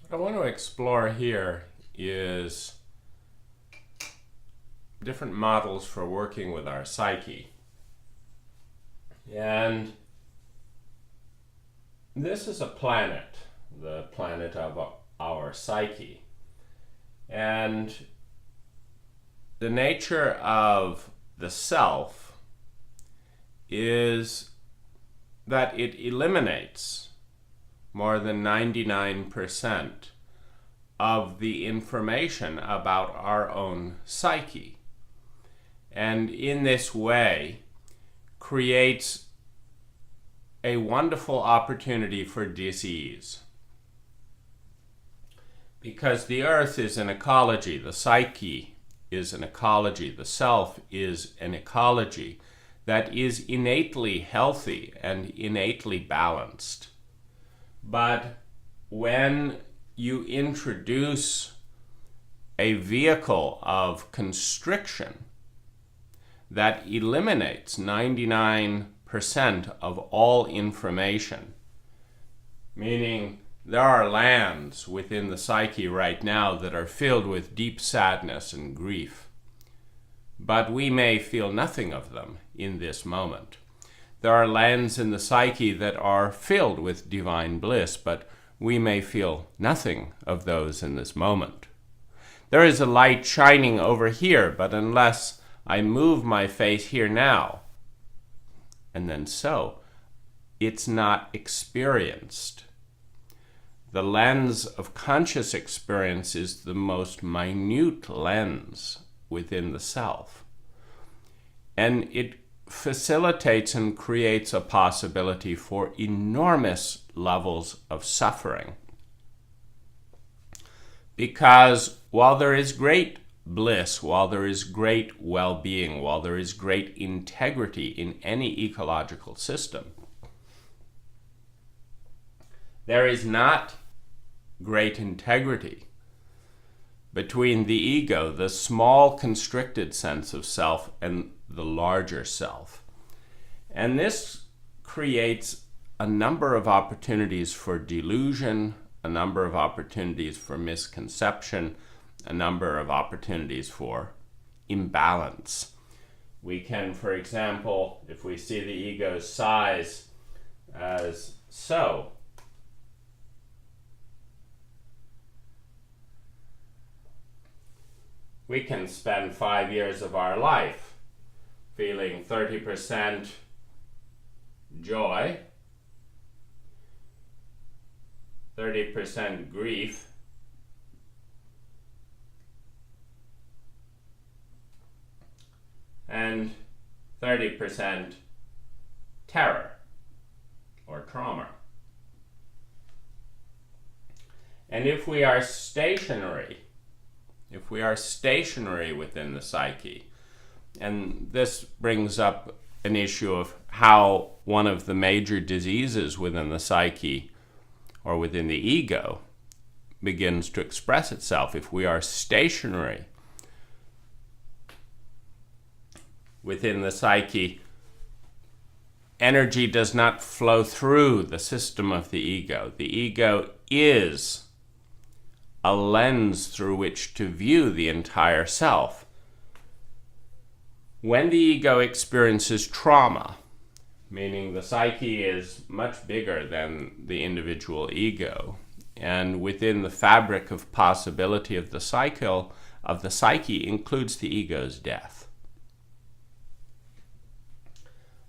What I want to explore here is different models for working with our psyche. And this is a planet, the planet of our psyche. And the nature of the self is that it eliminates more than 99% of the information about our own psyche. And in this way, creates a wonderful opportunity for disease. Because the earth is an ecology, the psyche is an ecology, the self is an ecology that is innately healthy and innately balanced. But when you introduce a vehicle of constriction that eliminates 99% of all information, meaning there are lands within the psyche right now that are filled with deep sadness and grief, but we may feel nothing of them in this moment. There are lands in the psyche that are filled with divine bliss, but we may feel nothing of those in this moment. There is a light shining over here, but unless I move my face here now, and then so, it's not experienced. The lens of conscious experience is the most minute lens within the self. And it facilitates and creates a possibility for enormous levels of suffering. Because while there is great bliss, while there is great well-being, while there is great integrity in any ecological system, there is not great integrity between the ego, the small constricted sense of self, and the larger self. And this creates a number of opportunities for delusion, a number of opportunities for misconception, a number of opportunities for imbalance. We can, for example, if we see the ego's size as so, we can spend 5 years of our life feeling 30% joy, 30% grief, and 30% terror or trauma. And if we are stationary within the psyche, and this brings up an issue of how one of the major diseases within the psyche or within the ego begins to express itself. If we are stationary within the psyche, energy does not flow through the system of the ego. The ego is a lens through which to view the entire self. When the ego experiences trauma, meaning the psyche is much bigger than the individual ego, and within the fabric of possibility of the psyche includes the ego's death.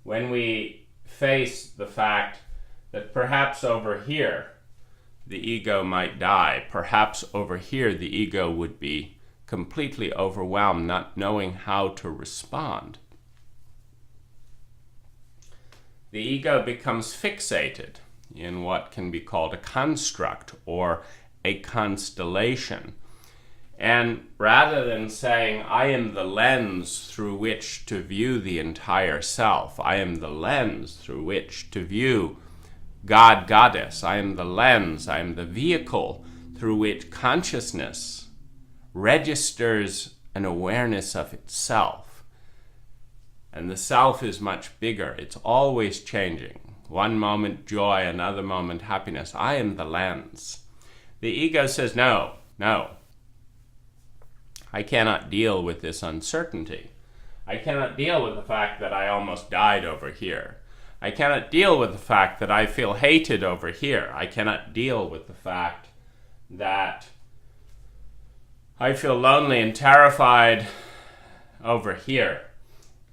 When we face the fact that perhaps over here the ego might die, perhaps over here the ego would be completely overwhelmed, not knowing how to respond, the ego becomes fixated in what can be called a construct or a constellation. And rather than saying, I am the lens through which to view the entire self, I am the lens through which to view God, Goddess, I am the lens, I am the vehicle through which consciousness registers an awareness of itself. And the self is much bigger. It's always changing. One moment joy, another moment happiness. I am the lens. The ego says, no, no. I cannot deal with this uncertainty. I cannot deal with the fact that I almost died over here. I cannot deal with the fact that I feel hated over here. I cannot deal with the fact that I feel lonely and terrified over here.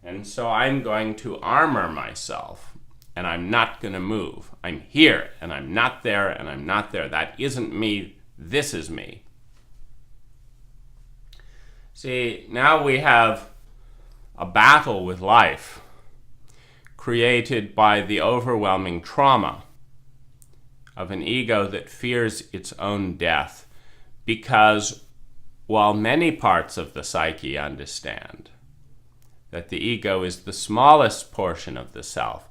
And so I'm going to armor myself, and I'm not going to move. I'm here, and I'm not there, and I'm not there. That isn't me. This is me. See, now we have a battle with life created by the overwhelming trauma of an ego that fears its own death, because while many parts of the psyche understand that the ego is the smallest portion of the self,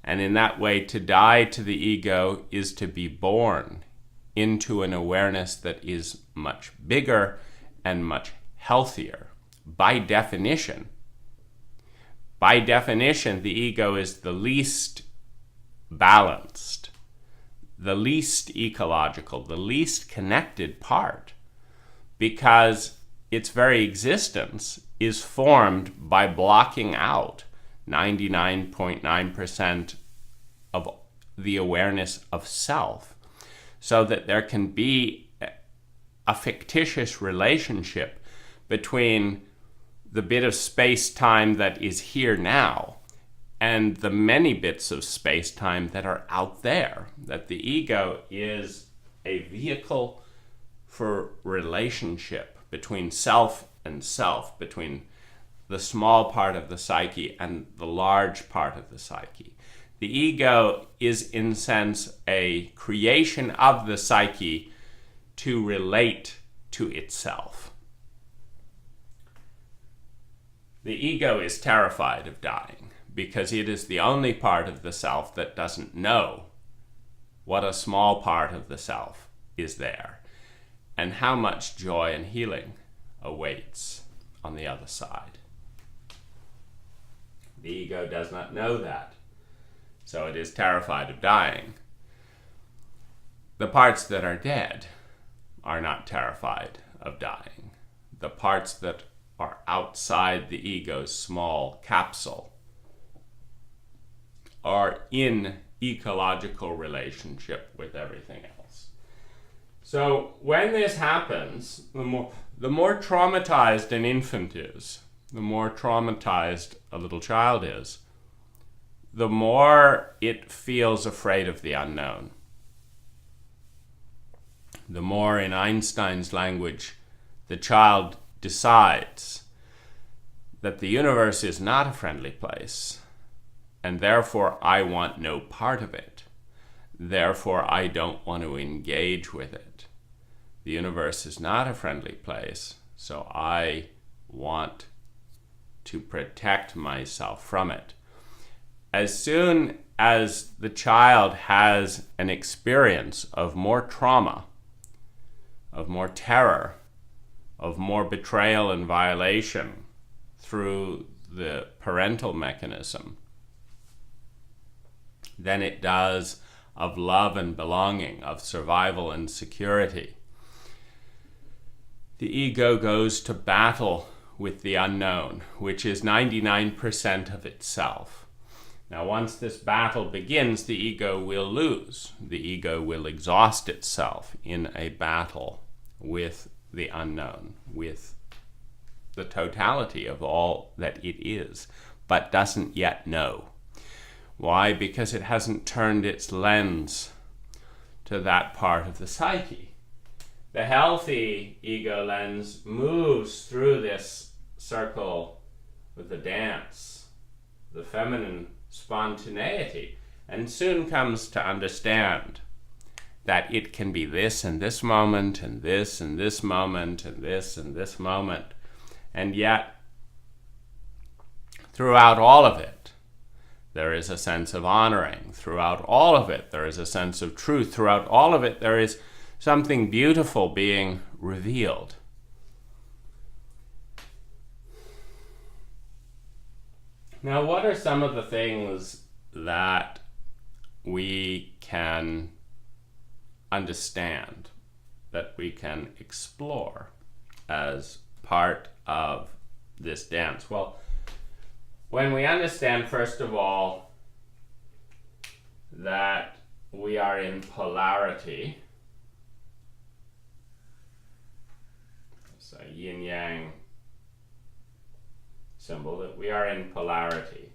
and in that way to die to the ego is to be born into an awareness that is much bigger and much healthier. By definition, the ego is the least balanced, the least ecological, the least connected part, because its very existence is formed by blocking out 99.9% of the awareness of self, so that there can be a fictitious relationship between the bit of space-time that is here now and the many bits of space-time that are out there. That the ego is a vehicle for relationship between self and self, between the small part of the psyche and the large part of the psyche. The ego is, in a sense, a creation of the psyche to relate to itself. The ego is terrified of dying because it is the only part of the self that doesn't know what a small part of the self is there and how much joy and healing awaits on the other side. The ego does not know that, so it is terrified of dying. The parts that are dead are not terrified of dying. The parts that are outside the ego's small capsule are in ecological relationship with everything else. So when this happens, the more traumatized an infant is, the more traumatized a little child is, the more it feels afraid of the unknown. The more, in Einstein's language, the child decides that the universe is not a friendly place, and therefore I want no part of it. Therefore I don't want to engage with it. The universe is not a friendly place, so I want to protect myself from it. As soon as the child has an experience of more trauma, of more terror, of more betrayal and violation through the parental mechanism than it does of love and belonging, of survival and security, the ego goes to battle with the unknown, which is 99% of itself. Now, once this battle begins, the ego will lose. The ego will exhaust itself in a battle with the unknown, with the totality of all that it is, but doesn't yet know. Why? Because it hasn't turned its lens to that part of the psyche. The healthy ego lens moves through this circle with the dance, the feminine spontaneity, and soon comes to understand that it can be this and this moment, and this and this moment, and this and this moment. And yet, throughout all of it, there is a sense of honoring. Throughout all of it, there is a sense of truth. Throughout all of it, there is something beautiful being revealed. Now, what are some of the things that we can understand that we can explore as part of this dance? Well, when we understand, first of all, that we are in polarity, it's a yin-yang symbol, that we are in polarity.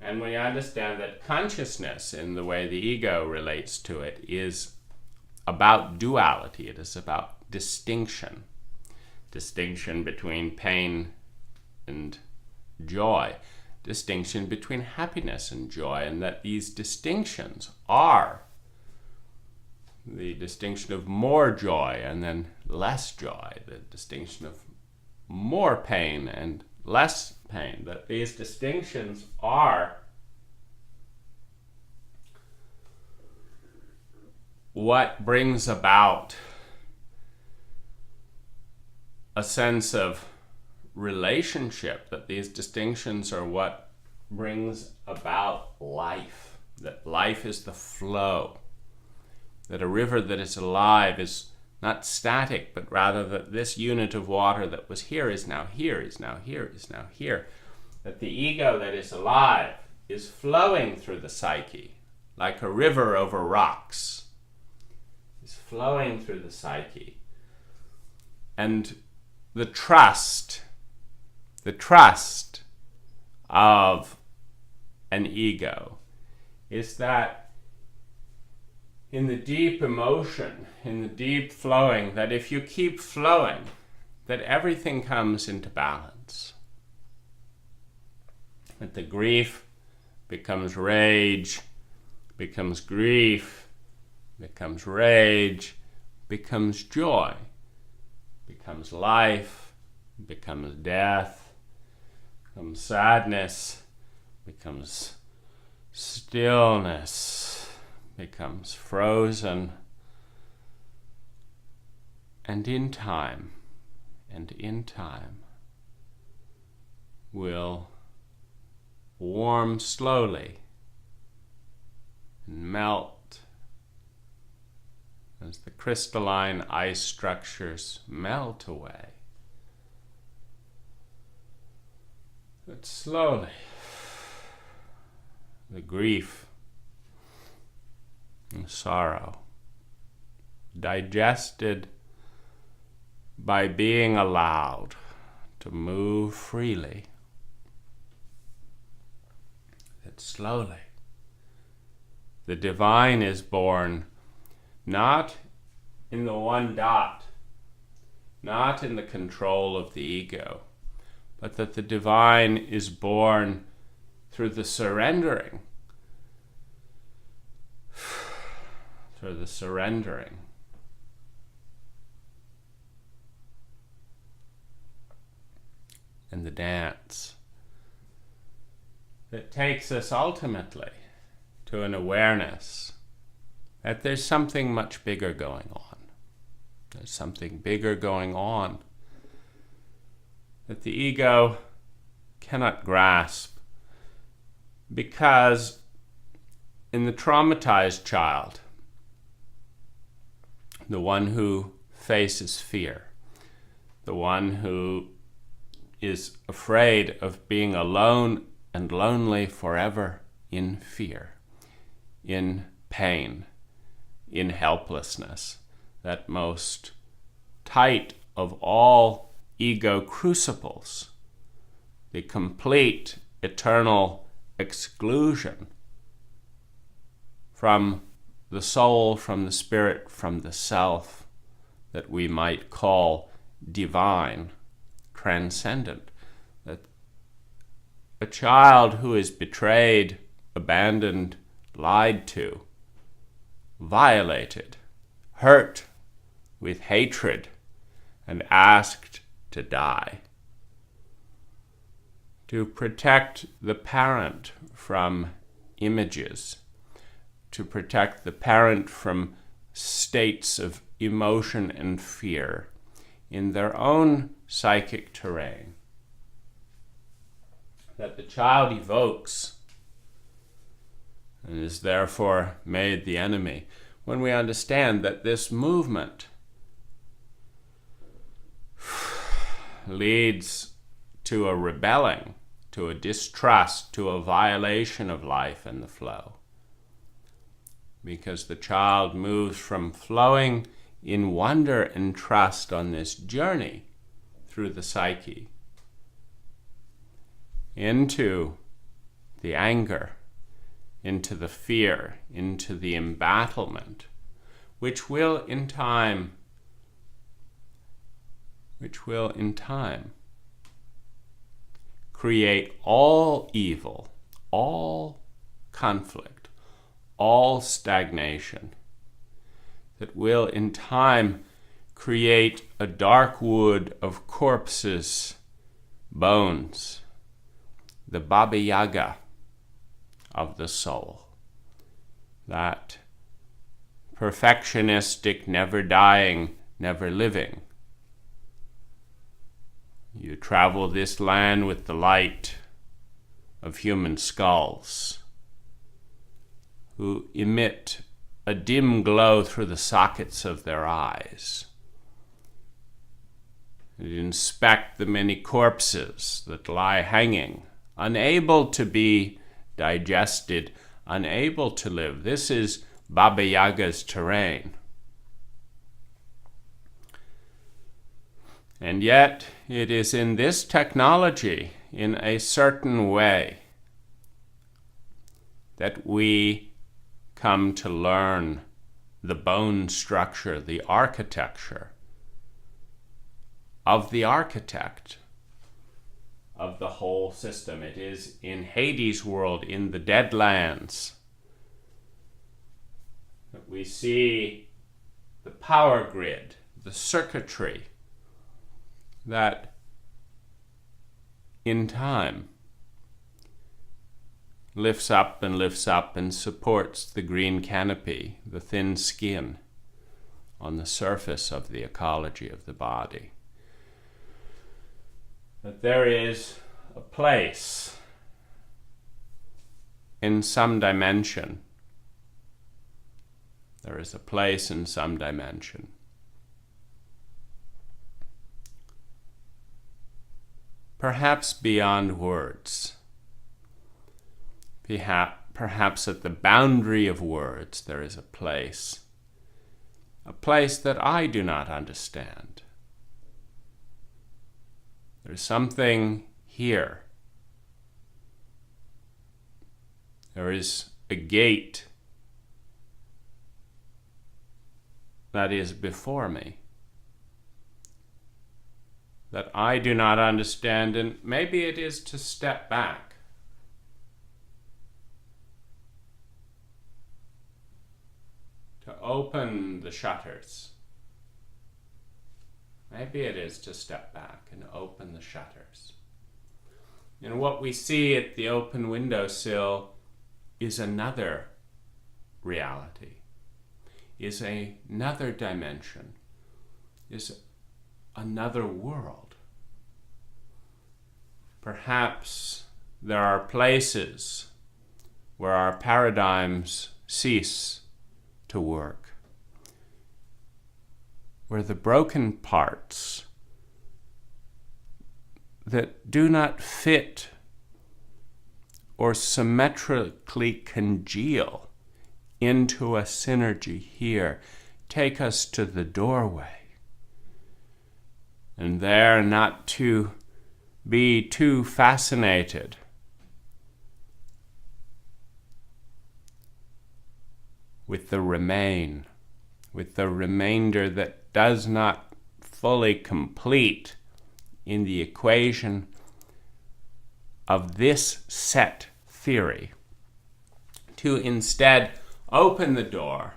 And we understand that consciousness, in the way the ego relates to it, is about duality. It is about distinction. Distinction between pain and joy. Distinction between happiness and joy. And that these distinctions are the distinction of more joy and then less joy. The distinction of more pain and less pain. That these distinctions are what brings about a sense of relationship, that these distinctions are what brings about life, that life is the flow, that a river that is alive is not static, but rather that this unit of water that was here is now here, is now here, is now here. That the ego that is alive is flowing through the psyche like a river over rocks. Is flowing through the psyche. And the trust of an ego is that in the deep emotion, in the deep flowing, that if you keep flowing, that everything comes into balance. That the grief becomes rage, becomes grief, becomes rage, becomes joy, becomes life, becomes death, becomes sadness, becomes stillness, becomes frozen, and in time will warm slowly and melt as the crystalline ice structures melt away. But slowly, the grief and sorrow, digested by being allowed to move freely, that slowly the divine is born, not in the one dot, not in the control of the ego, but that the divine is born through the surrendering, and the dance that takes us ultimately to an awareness that there's something much bigger going on. There's something bigger going on that the ego cannot grasp, because in the traumatized child, the one who faces fear, the one who is afraid of being alone and lonely forever in fear, in pain, in helplessness, that most tight of all ego crucibles, the complete eternal exclusion from the soul, from the spirit, from the self, that we might call divine, transcendent. That a child who is betrayed, abandoned, lied to, violated, hurt with hatred, and asked to die, to protect the parent from images, to protect the parent from states of emotion and fear in their own psychic terrain, that the child evokes and is therefore made the enemy. when we understand that this movement leads to a rebelling, to a distrust, to a violation of life and the flow. Because the child moves from flowing in wonder and trust on this journey through the psyche into the anger, into the fear, into the embattlement, which will in time create all evil, all conflict, all stagnation, that will in time create a dark wood of corpses, bones, the Baba Yaga of the soul, that perfectionistic, never dying, never living. You travel this land with the light of human skulls, who emit a dim glow through the sockets of their eyes, and inspect the many corpses that lie hanging, unable to be digested, unable to live. This is Baba Yaga's terrain. And yet, it is in this technology, in a certain way, that we come to learn the bone structure, the architecture of the architect of the whole system. It is in Hades' world, in the Dead Lands, that we see the power grid, the circuitry, that in time lifts up and supports the green canopy, the thin skin on the surface of the ecology of the body. That there is a place in some dimension. There is a place in some dimension. Perhaps beyond words. Perhaps at the boundary of words there is a place that I do not understand. There is something here. There is a gate that is before me that I do not understand, and maybe it is to step back, to open the shutters. Maybe it is to step back and open the shutters. And what we see at the open windowsill is another reality, is another dimension, is another world. Perhaps there are places where our paradigms cease to work, where the broken parts that do not fit or symmetrically congeal into a synergy here take us to the doorway. And there, not to be too fascinated with the with the remainder that does not fully complete in the equation of this set theory, to instead open the door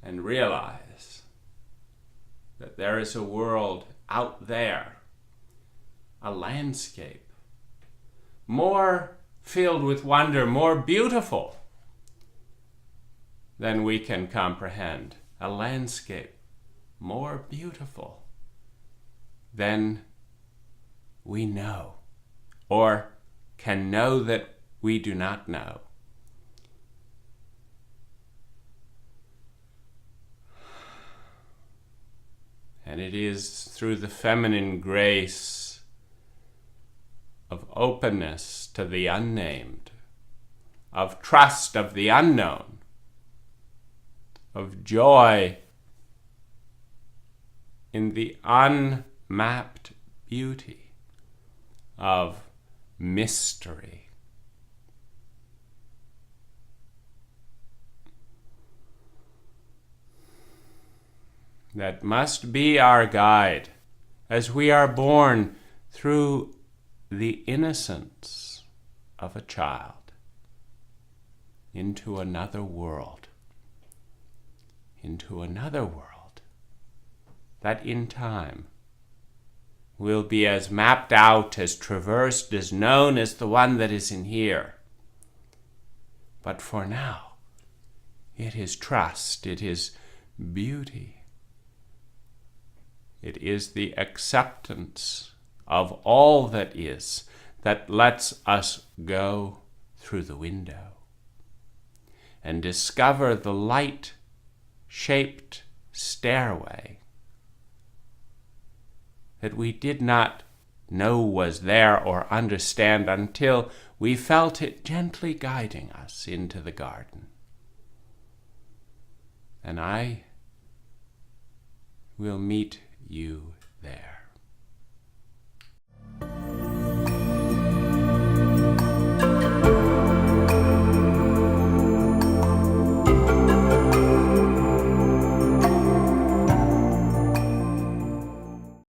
and realize that there is a world out there, a landscape, more filled with wonder, more beautiful than we can comprehend. A landscape more beautiful than we know, or can know that we do not know. And it is through the feminine grace of openness to the unnamed, of trust of the unknown, of joy in the unmapped beauty, of mystery. That must be our guide as we are born through the innocence of a child into another world, that in time will be as mapped out, as traversed, as known as the one that is in here. But for now, it is trust, it is beauty. It is the acceptance of all that is that lets us go through the window and discover the light-shaped stairway that we did not know was there or understand until we felt it gently guiding us into the garden. And I will meet you there.